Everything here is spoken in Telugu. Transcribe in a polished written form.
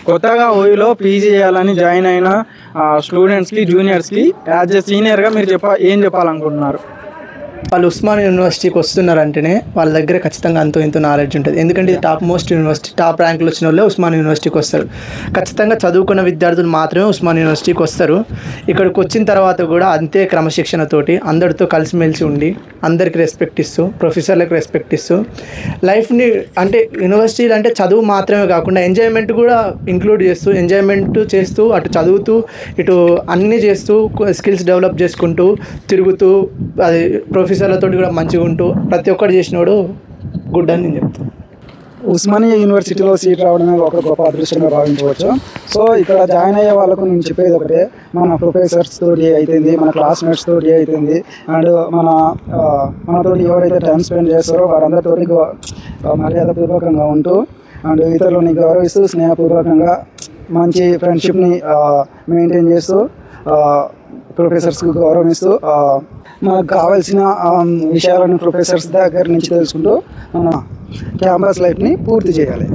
కొత్తగా ఓయూలో పీజీ చేయాలని జాయిన్ అయిన స్టూడెంట్స్కి జూనియర్స్కి యాజ్ ఎ సీనియర్గా మీరు ఏం చెప్పాలనుకుంటున్నారు? వాళ్ళు ఉస్మానియా యూనివర్సిటీకి వస్తున్నారంటేనే వాళ్ళ దగ్గర ఖచ్చితంగా అంతో ఇంతో నాలెడ్జ్ ఉంటుంది. ఎందుకంటే ఇది టాప్ మోస్ట్ యూనివర్సిటీ, టాప్ ర్యాంకులు వచ్చిన వాళ్ళే ఉస్మానియా యూనివర్సిటీకి వస్తారు. ఖచ్చితంగా చదువుకున్న విద్యార్థులు మాత్రమే ఉస్మానియా యూనివర్సిటీకి వస్తారు. ఇక్కడికి వచ్చిన తర్వాత కూడా అంతే క్రమశిక్షణతోటి అందరితో కలిసిమెలిసి ఉండి అందరికి రెస్పెక్ట్ ఇస్తూ, ప్రొఫెసర్లకు రెస్పెక్ట్ ఇస్తూ లైఫ్ని అంటే యూనివర్సిటీలు అంటే చదువు మాత్రమే కాకుండా ఎంజాయ్మెంట్ కూడా ఇంక్లూడ్ చేస్తూ, ఎంజాయ్మెంట్ చేస్తూ అటు చదువుతూ ఇటు అన్నీ చేస్తూ స్కిల్స్ డెవలప్ చేసుకుంటూ తిరుగుతూ అది ప్రొఫెసర్లతో కూడా మంచిగా ఉంటూ ప్రతి ఒక్కటి చేసినోడు గుడ్ అని నేను చెప్తాను. ఉస్మానియా యూనివర్సిటీలో సీట్ రావడమే ఒక గొప్ప అదృష్టంగా భావించవచ్చు. సో ఇక్కడ జాయిన్ అయ్యే వాళ్ళకు నేను చెప్పేది ఒకటే, మన ప్రొఫెసర్స్ తోటి అవుతుంది, మన క్లాస్మేట్స్ తోటి అవుతుంది, అండ్ మనతో ఎవరైతే టైం స్పెండ్ చేస్తారో వారందరితోటి మర్యాదపూర్వకంగా ఉంటూ అండ్ ఇతరులని గౌరవిస్తూ స్నేహపూర్వకంగా మంచి ఫ్రెండ్షిప్ని మెయింటైన్ చేస్తూ ప్రొఫెసర్స్కి గౌరవిస్తూ మనకు కావాల్సిన విషయాలను ప్రొఫెసర్స్ దగ్గర నుంచి తెలుసుకుంటూ మన క్యాంపస్ లైఫ్ని పూర్తి చేయాలి.